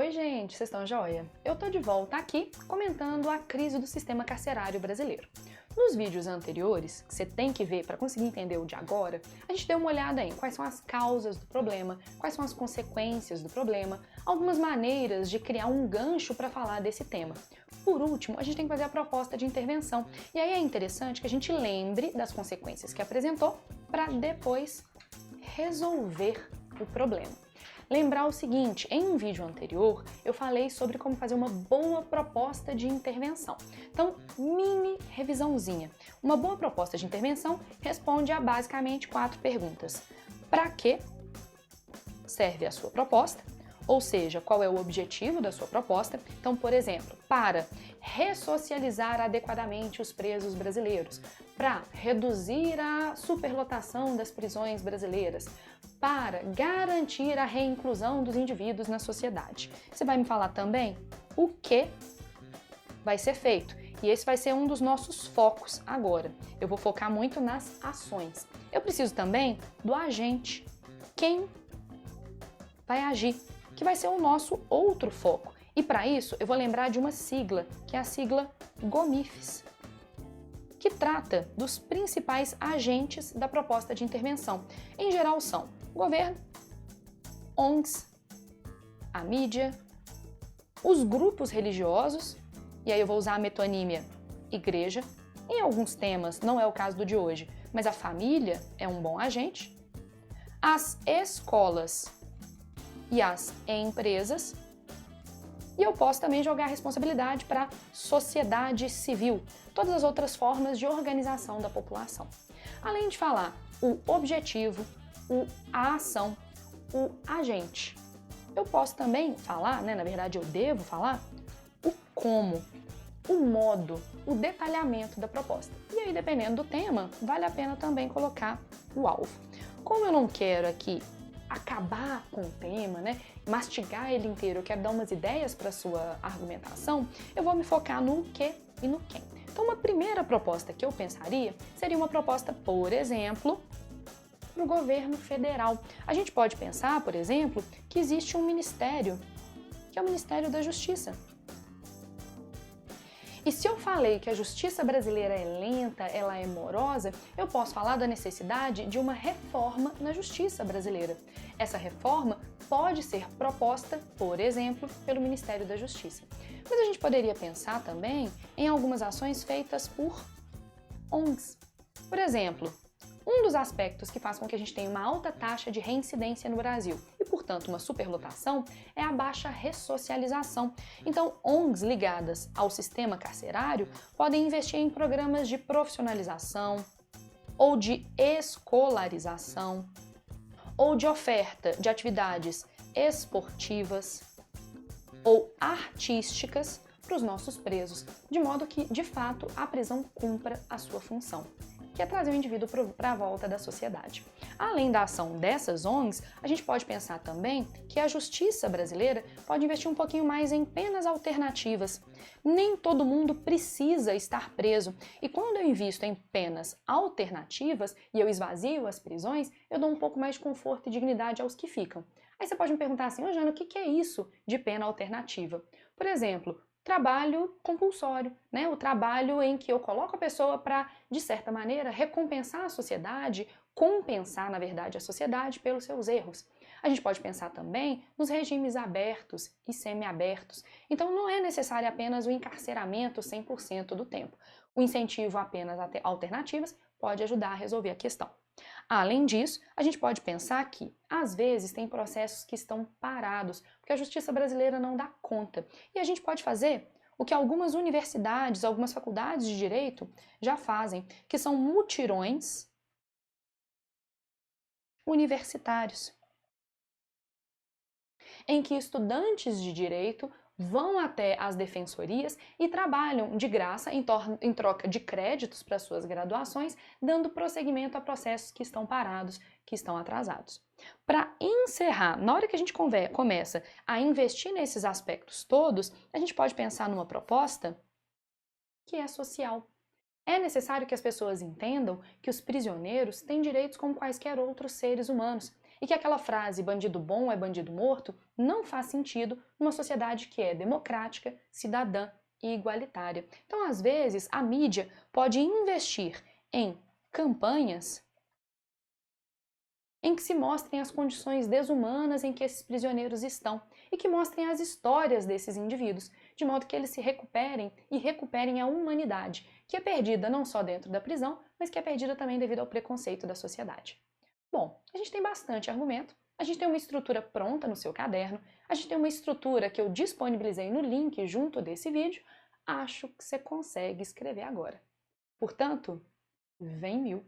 Oi gente, vocês estão joia? Eu tô de volta aqui comentando a crise do sistema carcerário brasileiro. Nos vídeos anteriores, que você tem que ver para conseguir entender o de agora, a gente deu uma olhada em quais são as causas do problema, quais são as consequências do problema, algumas maneiras de criar um gancho para falar desse tema. Por último, a gente tem que fazer a proposta de intervenção. E aí é interessante que a gente lembre das consequências que apresentou para depois resolver o problema. Lembrar o seguinte, em um vídeo anterior eu falei sobre como fazer uma boa proposta de intervenção. Então, mini revisãozinha. Uma boa proposta de intervenção responde a basicamente 4 perguntas. Para que serve a sua proposta? Ou seja, qual é o objetivo da sua proposta? Então, por exemplo, para ressocializar adequadamente os presos brasileiros, para reduzir a superlotação das prisões brasileiras, para garantir a reinclusão dos indivíduos na sociedade. Você vai me falar também o que vai ser feito. E esse vai ser um dos nossos focos agora. Eu vou focar muito nas ações. Eu preciso também do agente. Quem vai agir? Que vai ser o nosso outro foco. E para isso eu vou lembrar de uma sigla, que é a sigla GOMIFES, que trata dos principais agentes da proposta de intervenção. Em geral são o governo, ONGs, a mídia, os grupos religiosos, e aí eu vou usar a metonímia igreja. Em alguns temas, não é o caso do de hoje, mas a família é um bom agente, as escolas e as empresas, e eu posso também jogar a responsabilidade para a sociedade civil, todas as outras formas de organização da população. Além de falar o objetivo, a ação, o agente. Eu posso também falar, na verdade eu devo falar, o como, o modo, o detalhamento da proposta. E aí, dependendo do tema, vale a pena também colocar o alvo. Como eu não quero aqui acabar com o tema, mastigar ele inteiro, eu quero dar umas ideias para a sua argumentação, eu vou me focar no que e no quem. Então, uma primeira proposta que eu pensaria seria uma proposta, por exemplo, para o governo federal. A gente pode pensar, por exemplo, que existe um ministério, que é o Ministério da Justiça. E se eu falei que a justiça brasileira é lenta, ela é morosa, eu posso falar da necessidade de uma reforma na justiça brasileira. Essa reforma pode ser proposta, por exemplo, pelo Ministério da Justiça. Mas a gente poderia pensar também em algumas ações feitas por ONGs. Por exemplo, um dos aspectos que faz com que a gente tenha uma alta taxa de reincidência no Brasil e, portanto, uma superlotação é a baixa ressocialização. Então, ONGs ligadas ao sistema carcerário podem investir em programas de profissionalização ou de escolarização ou de oferta de atividades esportivas ou artísticas para os nossos presos, de modo que, de fato, a prisão cumpra a sua função, que é trazer o indivíduo para a volta da sociedade. Além da ação dessas ONGs, a gente pode pensar também que a justiça brasileira pode investir um pouquinho mais em penas alternativas. Nem todo mundo precisa estar preso, e quando eu invisto em penas alternativas e eu esvazio as prisões, eu dou um pouco mais de conforto e dignidade aos que ficam. Aí você pode me perguntar assim, ô Jana, o que é isso de pena alternativa? Por exemplo, trabalho compulsório, o trabalho em que eu coloco a pessoa para, de certa maneira, recompensar a sociedade, compensar, na verdade, a sociedade pelos seus erros. A gente pode pensar também nos regimes abertos e semiabertos. Então não é necessário apenas o encarceramento 100% do tempo. O incentivo a penas alternativas pode ajudar a resolver a questão. Além disso, a gente pode pensar que, às vezes, tem processos que estão parados, porque a justiça brasileira não dá conta. E a gente pode fazer o que algumas universidades, algumas faculdades de direito já fazem, que são mutirões universitários, em que estudantes de direito vão até as defensorias e trabalham de graça em troca de créditos para suas graduações, dando prosseguimento a processos que estão parados, que estão atrasados. Para encerrar, na hora que a gente começa a investir nesses aspectos todos, a gente pode pensar numa proposta que é social. É necessário que as pessoas entendam que os prisioneiros têm direitos como quaisquer outros seres humanos. e que aquela frase bandido bom é bandido morto não faz sentido numa sociedade que é democrática, cidadã e igualitária. Então, às vezes, a mídia pode investir em campanhas em que se mostrem as condições desumanas em que esses prisioneiros estão e que mostrem as histórias desses indivíduos, de modo que eles se recuperem e recuperem a humanidade, que é perdida não só dentro da prisão, mas que é perdida também devido ao preconceito da sociedade. Bom, a gente tem bastante argumento, a gente tem uma estrutura pronta no seu caderno, a gente tem uma estrutura que eu disponibilizei no link junto desse vídeo, acho que você consegue escrever agora. Portanto, vem 1000!